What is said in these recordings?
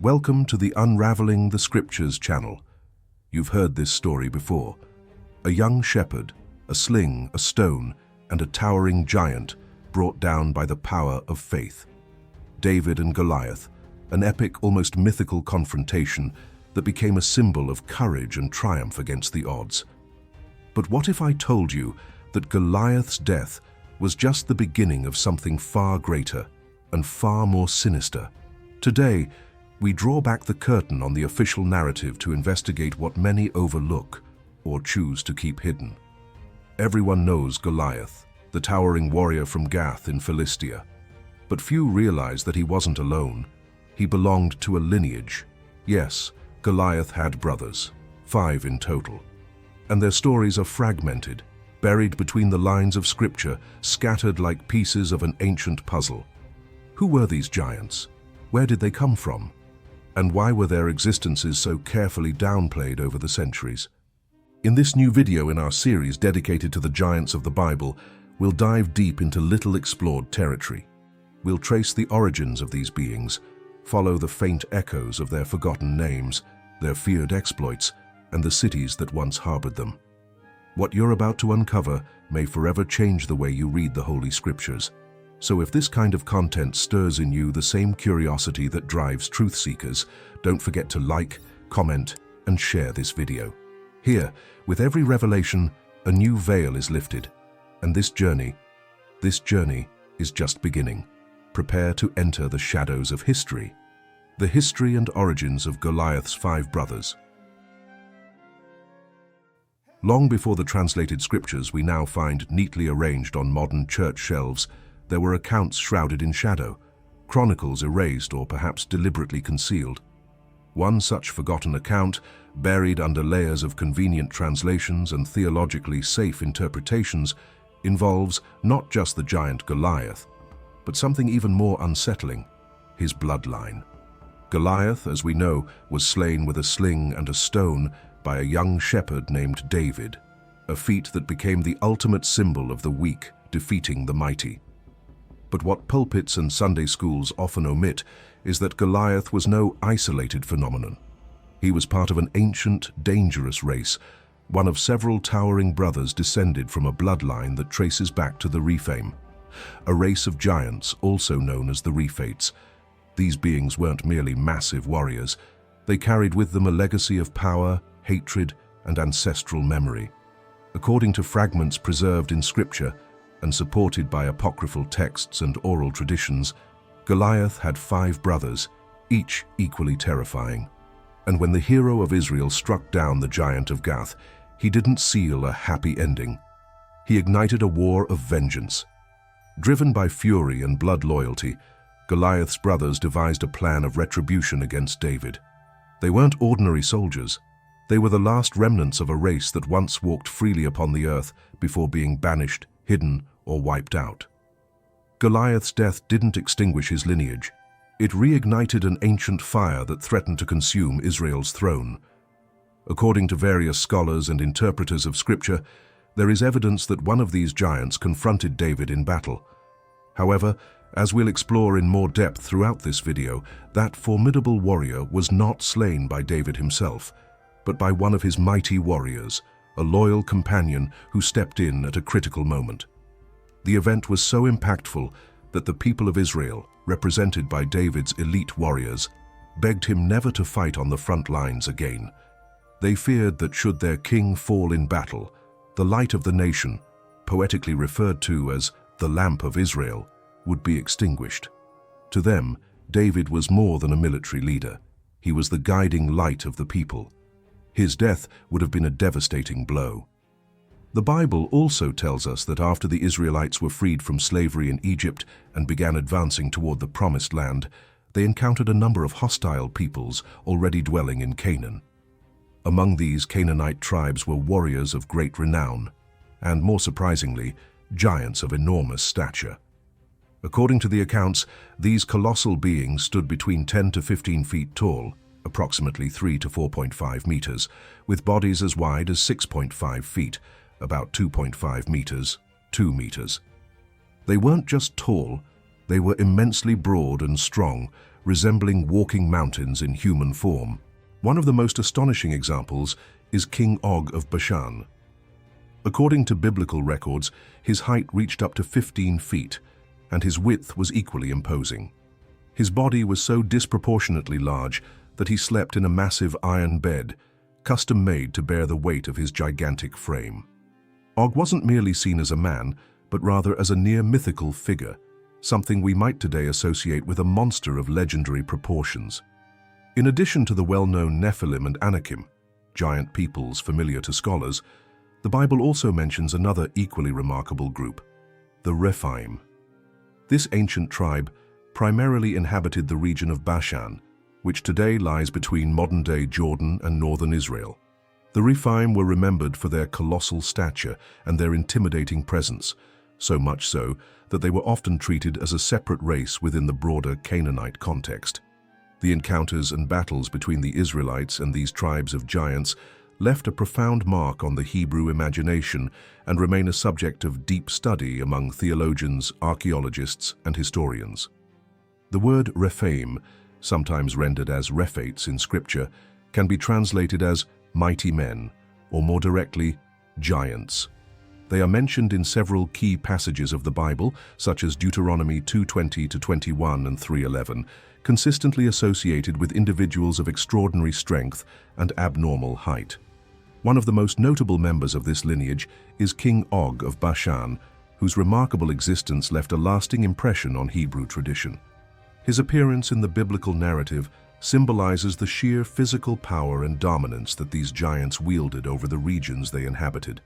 Welcome to the Unraveling the Scriptures channel. You've heard this story before. A young shepherd, a sling, a stone, and a towering giant brought down by the power of faith. David and Goliath, an epic, almost mythical confrontation that became a symbol of courage and triumph against the odds. But what if I told you that Goliath's death was just the beginning of something far greater and far more sinister? Today, we draw back the curtain on the official narrative to investigate what many overlook or choose to keep hidden. Everyone knows Goliath, the towering warrior from Gath in Philistia. But few realize that he wasn't alone. He belonged to a lineage. Yes, Goliath had brothers, 5 in total. And their stories are fragmented, buried between the lines of scripture, scattered like pieces of an ancient puzzle. Who were these giants? Where did they come from? And why were their existences so carefully downplayed over the centuries? In this new video in our series dedicated to the giants of the Bible, we'll dive deep into little explored territory. We'll trace the origins of these beings, follow the faint echoes of their forgotten names, their feared exploits, and the cities that once harbored them. What you're about to uncover may forever change the way you read the Holy Scriptures. So if this kind of content stirs in you the same curiosity that drives truth seekers, don't forget to like, comment, and share this video. Here, with every revelation, a new veil is lifted. And this journey is just beginning. Prepare to enter the shadows of history. The history and origins of Goliath's 5 brothers. Long before the translated scriptures we now find neatly arranged on modern church shelves, there were accounts shrouded in shadow, chronicles erased or perhaps deliberately concealed. One such forgotten account, buried under layers of convenient translations and theologically safe interpretations, involves not just the giant Goliath, but something even more unsettling, his bloodline. Goliath, as we know, was slain with a sling and a stone by a young shepherd named David, a feat that became the ultimate symbol of the weak defeating the mighty. But what pulpits and Sunday schools often omit is that Goliath was no isolated phenomenon. He was part of an ancient, dangerous race, one of several towering brothers descended from a bloodline that traces back to the Rephaim, a race of giants also known as the Rephates. These beings weren't merely massive warriors. They carried with them a legacy of power, hatred, and ancestral memory. According to fragments preserved in scripture, and supported by apocryphal texts and oral traditions, Goliath had 5 brothers, each equally terrifying. And when the hero of Israel struck down the giant of Gath, he didn't seal a happy ending. He ignited a war of vengeance. Driven by fury and blood loyalty, Goliath's brothers devised a plan of retribution against David. They weren't ordinary soldiers. They were the last remnants of a race that once walked freely upon the earth before being banished, hidden, or wiped out. Goliath's death didn't extinguish his lineage. It reignited an ancient fire that threatened to consume Israel's throne. According to various scholars and interpreters of scripture, there is evidence that one of these giants confronted David in battle. However, as we'll explore in more depth throughout this video, that formidable warrior was not slain by David himself, but by one of his mighty warriors, a loyal companion who stepped in at a critical moment. The event was so impactful that the people of Israel, represented by David's elite warriors, begged him never to fight on the front lines again. They feared that should their king fall in battle, the light of the nation, poetically referred to as the lamp of Israel, would be extinguished. To them, David was more than a military leader. He was the guiding light of the people. His death would have been a devastating blow. The Bible also tells us that after the Israelites were freed from slavery in Egypt and began advancing toward the Promised Land, they encountered a number of hostile peoples already dwelling in Canaan. Among these Canaanite tribes were warriors of great renown, and more surprisingly, giants of enormous stature. According to the accounts, these colossal beings stood between 10 to 15 feet tall, approximately 3 to 4.5 meters, with bodies as wide as 6.5 feet, about 2.5 meters, 2 meters. They weren't just tall, they were immensely broad and strong, resembling walking mountains in human form. One of the most astonishing examples is King Og of Bashan. According to biblical records, his height reached up to 15 feet, and his width was equally imposing. His body was so disproportionately large that he slept in a massive iron bed, custom-made to bear the weight of his gigantic frame. Og wasn't merely seen as a man, but rather as a near-mythical figure, something we might today associate with a monster of legendary proportions. In addition to the well-known Nephilim and Anakim, giant peoples familiar to scholars, the Bible also mentions another equally remarkable group, the Rephaim. This ancient tribe primarily inhabited the region of Bashan, which today lies between modern-day Jordan and northern Israel. The Rephaim were remembered for their colossal stature and their intimidating presence, so much so that they were often treated as a separate race within the broader Canaanite context. The encounters and battles between the Israelites and these tribes of giants left a profound mark on the Hebrew imagination and remain a subject of deep study among theologians, archaeologists, and historians. The word Rephaim, sometimes rendered as Rephates in Scripture, can be translated as mighty men, or more directly, giants. They are mentioned in several key passages of the Bible, such as Deuteronomy 2:20-21 and 3:11, consistently associated with individuals of extraordinary strength and abnormal height. One of the most notable members of this lineage is King Og of Bashan, whose remarkable existence left a lasting impression on Hebrew tradition. His appearance in the biblical narrative symbolizes the sheer physical power and dominance that these giants wielded over the regions they inhabited.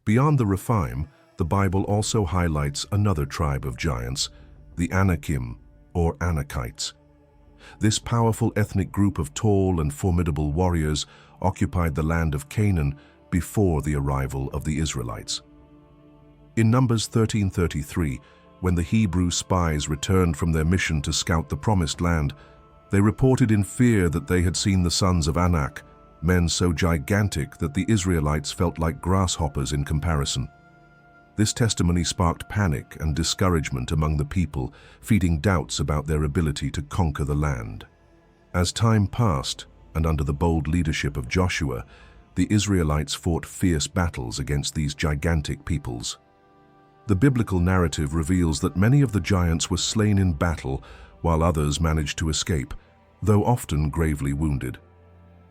Beyond the Rephaim, the Bible also highlights another tribe of giants, the Anakim, or Anakites. This powerful ethnic group of tall and formidable warriors occupied the land of Canaan before the arrival of the Israelites. In Numbers 13:33, when the Hebrew spies returned from their mission to scout the Promised Land, they reported in fear that they had seen the sons of Anak, men so gigantic that the Israelites felt like grasshoppers in comparison. This testimony sparked panic and discouragement among the people, feeding doubts about their ability to conquer the land. As time passed, and under the bold leadership of Joshua, the Israelites fought fierce battles against these gigantic peoples. The biblical narrative reveals that many of the giants were slain in battle, while others managed to escape, though often gravely wounded.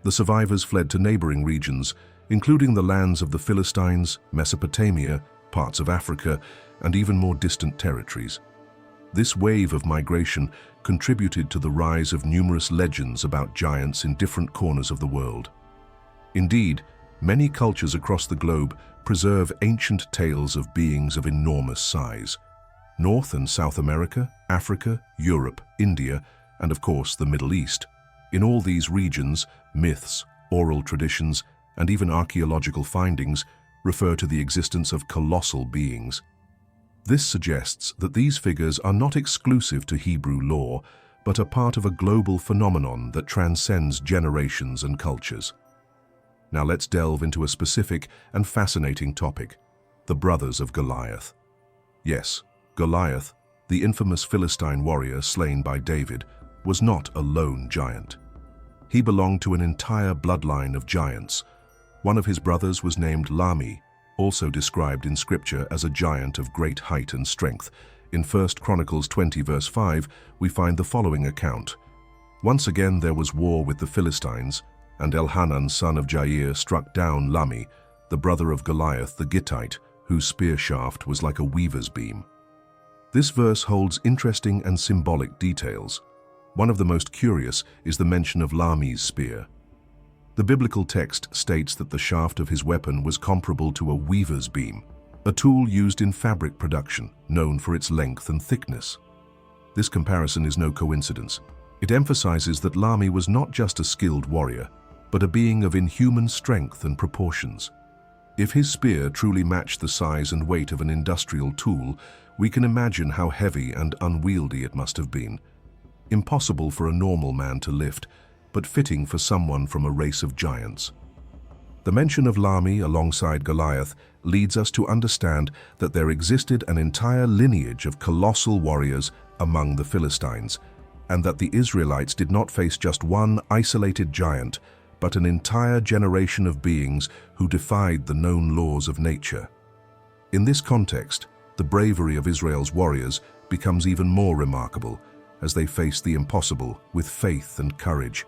The survivors fled to neighboring regions, including the lands of the Philistines, Mesopotamia, parts of Africa, and even more distant territories. This wave of migration contributed to the rise of numerous legends about giants in different corners of the world. Indeed, many cultures across the globe preserve ancient tales of beings of enormous size. North and South America, Africa, Europe, India, and of course the Middle East. In all these regions, myths, oral traditions, and even archaeological findings refer to the existence of colossal beings. This suggests that these figures are not exclusive to Hebrew lore, but are part of a global phenomenon that transcends generations and cultures. Now let's delve into a specific and fascinating topic, the brothers of Goliath. Yes, Goliath, the infamous Philistine warrior slain by David, was not a lone giant. He belonged to an entire bloodline of giants. One of his brothers was named Lahmi, also described in Scripture as a giant of great height and strength. In 1 Chronicles 20 verse 5, we find the following account. Once again there was war with the Philistines, and Elhanan son of Jair struck down Lahmi, the brother of Goliath the Gittite, whose spear shaft was like a weaver's beam. This verse holds interesting and symbolic details. One of the most curious is the mention of Lahmi's spear. The biblical text states that the shaft of his weapon was comparable to a weaver's beam, a tool used in fabric production, known for its length and thickness. This comparison is no coincidence. It emphasizes that Lahmi was not just a skilled warrior, but a being of inhuman strength and proportions. If his spear truly matched the size and weight of an industrial tool, we can imagine how heavy and unwieldy it must have been. Impossible for a normal man to lift, but fitting for someone from a race of giants. The mention of Lahmi alongside Goliath leads us to understand that there existed an entire lineage of colossal warriors among the Philistines, and that the Israelites did not face just one isolated giant, but an entire generation of beings who defied the known laws of nature. In this context, the bravery of Israel's warriors becomes even more remarkable as they face the impossible with faith and courage.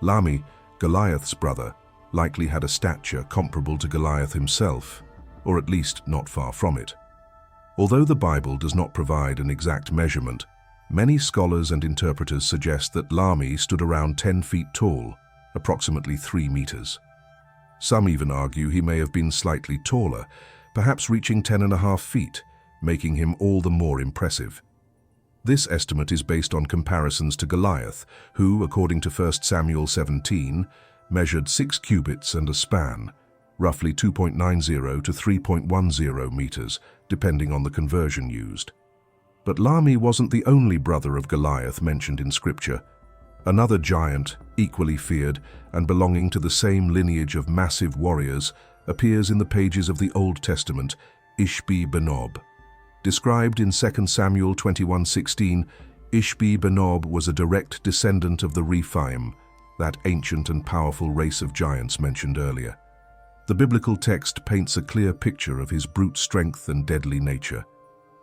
Lahmi, Goliath's brother, likely had a stature comparable to Goliath himself, or at least not far from it. Although the Bible does not provide an exact measurement, many scholars and interpreters suggest that Lahmi stood around 10 feet tall, approximately 3 meters. Some even argue he may have been slightly taller, perhaps reaching 10.5 feet, making him all the more impressive. This estimate is based on comparisons to Goliath, who, according to 1 Samuel 17, measured 6 cubits and a span, roughly 2.90 to 3.10 meters, depending on the conversion used. But Lahmi wasn't the only brother of Goliath mentioned in Scripture. Another giant, equally feared and belonging to the same lineage of massive warriors, appears in the pages of the Old Testament, Ishbi-Benob. Described in 2 Samuel 21:16, Ishbi-Benob was a direct descendant of the Rephaim, that ancient and powerful race of giants mentioned earlier. The biblical text paints a clear picture of his brute strength and deadly nature.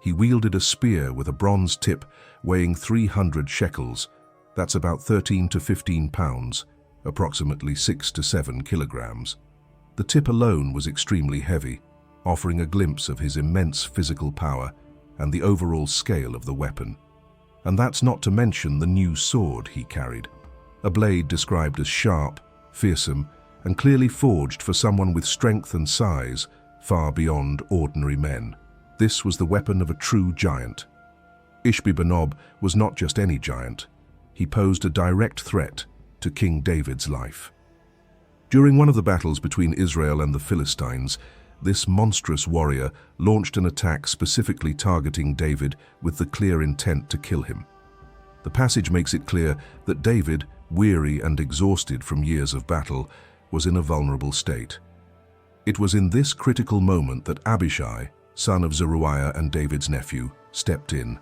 He wielded a spear with a bronze tip weighing 300 shekels, that's about 13 to 15 pounds, approximately 6 to 7 kilograms. The tip alone was extremely heavy, offering a glimpse of his immense physical power and the overall scale of the weapon. And that's not to mention the new sword he carried, a blade described as sharp, fearsome, and clearly forged for someone with strength and size far beyond ordinary men. This was the weapon of a true giant. Ishbi-Benob was not just any giant. He posed a direct threat to King David's life. During one of the battles between Israel and the Philistines, this monstrous warrior launched an attack specifically targeting David with the clear intent to kill him. The passage makes it clear that David, weary and exhausted from years of battle, was in a vulnerable state. It was in this critical moment that Abishai, son of Zeruiah and David's nephew, stepped in.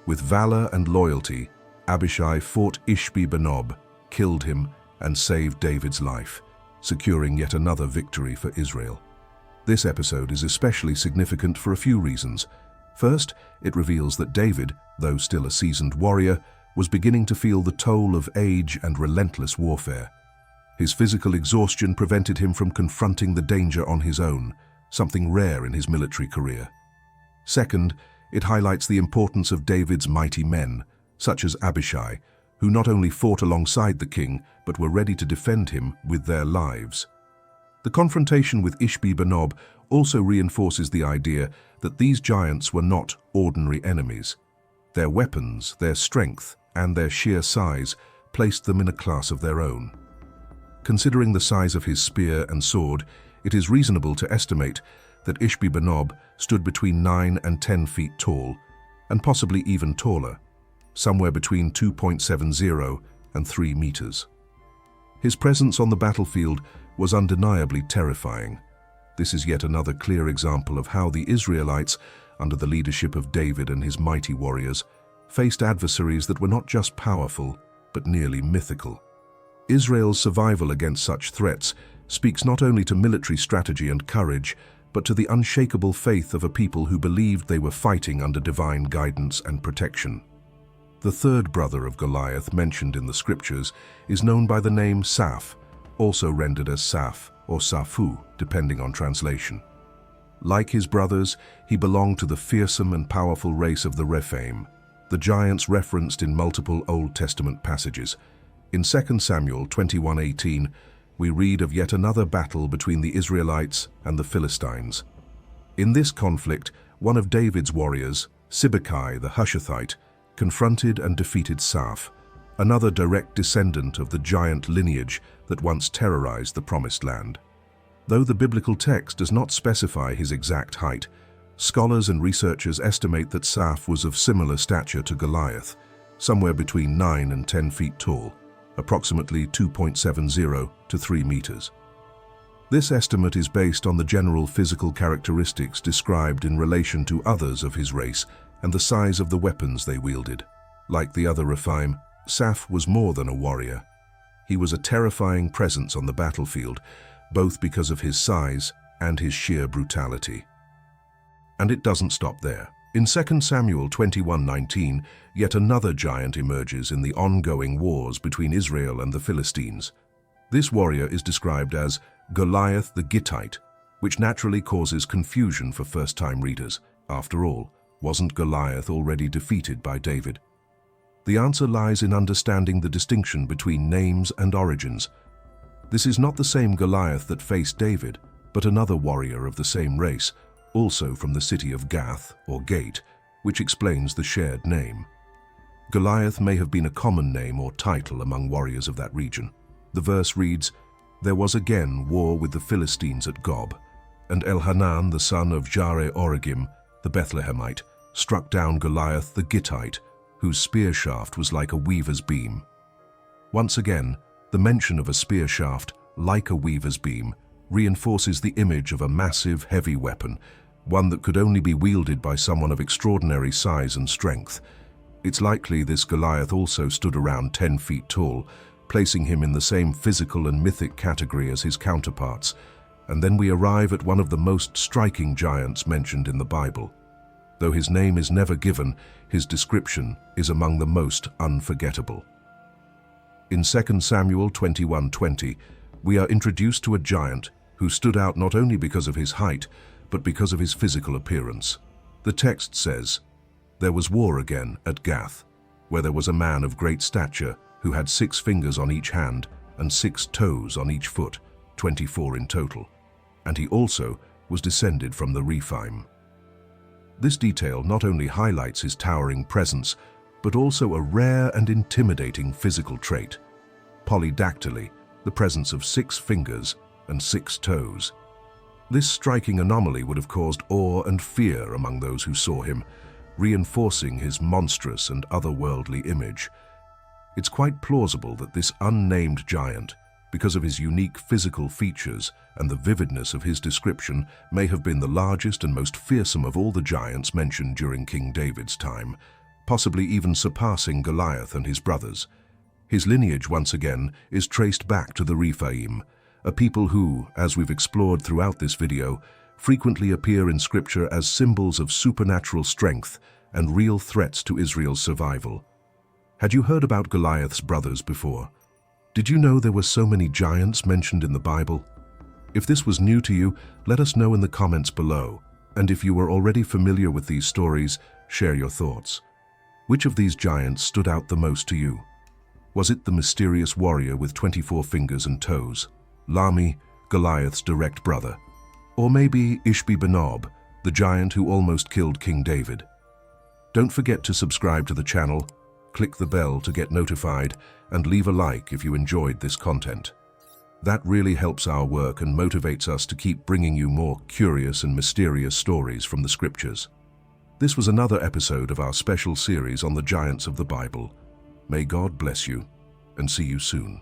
With valor and loyalty, Abishai fought Ishbi-Benob, killed him, and saved David's life, securing yet another victory for Israel. This episode is especially significant for a few reasons. First, it reveals that David, though still a seasoned warrior, was beginning to feel the toll of age and relentless warfare. His physical exhaustion prevented him from confronting the danger on his own, something rare in his military career. Second, it highlights the importance of David's mighty men, such as Abishai, who not only fought alongside the king, but were ready to defend him with their lives. The confrontation with Ishbi-Benob also reinforces the idea that these giants were not ordinary enemies. Their weapons, their strength, and their sheer size placed them in a class of their own. Considering the size of his spear and sword, it is reasonable to estimate that Ishbi-Benob stood between 9 and 10 feet tall, and possibly even taller, somewhere between 2.70 and 3 meters. His presence on the battlefield was undeniably terrifying. This is yet another clear example of how the Israelites, under the leadership of David and his mighty warriors, faced adversaries that were not just powerful, but nearly mythical. Israel's survival against such threats speaks not only to military strategy and courage, but to the unshakable faith of a people who believed they were fighting under divine guidance and protection. The third brother of Goliath mentioned in the scriptures is known by the name Saph, also rendered as Saph or Saphu, depending on translation. Like his brothers, he belonged to the fearsome and powerful race of the Rephaim, the giants referenced in multiple Old Testament passages. In 2 Samuel 21:18, we read of yet another battle between the Israelites and the Philistines. In this conflict, one of David's warriors, Sibbecai the Hushathite, confronted and defeated Saph, another direct descendant of the giant lineage that once terrorized the Promised Land. Though the biblical text does not specify his exact height, scholars and researchers estimate that Saph was of similar stature to Goliath, somewhere between 9 and 10 feet tall, approximately 2.70 to 3 meters. This estimate is based on the general physical characteristics described in relation to others of his race and the size of the weapons they wielded. Like the other Rephaim, Saph was more than a warrior. He was a terrifying presence on the battlefield, both because of his size and his sheer brutality. And it doesn't stop there. In 2 Samuel 21:19, yet another giant emerges in the ongoing wars between Israel and the Philistines. This warrior is described as Goliath the Gittite, which naturally causes confusion for first-time readers. After all, wasn't Goliath already defeated by David? The answer lies in understanding the distinction between names and origins. This is not the same Goliath that faced David, but another warrior of the same race, also from the city of Gath, or Gate, which explains the shared name. Goliath may have been a common name or title among warriors of that region. The verse reads, "There was again war with the Philistines at Gob, and Elhanan, the son of Jare-Oregim, the Bethlehemite, struck down Goliath the Gittite, whose spear shaft was like a weaver's beam." Once again, the mention of a spear shaft, like a weaver's beam, reinforces the image of a massive, heavy weapon, one that could only be wielded by someone of extraordinary size and strength. It's likely this Goliath also stood around 10 feet tall, placing him in the same physical and mythic category as his counterparts. And then we arrive at one of the most striking giants mentioned in the Bible. Though his name is never given, his description is among the most unforgettable. In 2 Samuel 21:20, we are introduced to a giant who stood out not only because of his height, but because of his physical appearance. The text says, "There was war again at Gath, where there was a man of great stature who had 6 fingers on each hand and 6 toes on each foot, 24 in total. And he also was descended from the Rephaim." This detail not only highlights his towering presence, but also a rare and intimidating physical trait: polydactyly, the presence of 6 fingers and 6 toes. This striking anomaly would have caused awe and fear among those who saw him, reinforcing his monstrous and otherworldly image. It's quite plausible that this unnamed giant, because of his unique physical features and the vividness of his description, may have been the largest and most fearsome of all the giants mentioned during King David's time, possibly even surpassing Goliath and his brothers. His lineage, once again, is traced back to the Rephaim, a people who, as we've explored throughout this video, frequently appear in Scripture as symbols of supernatural strength and real threats to Israel's survival. Had you heard about Goliath's brothers before? Did you know there were so many giants mentioned in the Bible? If this was new to you, let us know in the comments below. And if you were already familiar with these stories, share your thoughts. Which of these giants stood out the most to you? Was it the mysterious warrior with 24 fingers and toes, Lahmi, Goliath's direct brother? Or maybe Ishbi-Benob, the giant who almost killed King David? Don't forget to subscribe to the channel, click the bell to get notified, and leave a like if you enjoyed this content. That really helps our work and motivates us to keep bringing you more curious and mysterious stories from the Scriptures. This was another episode of our special series on the giants of the Bible. May God bless you, and see you soon.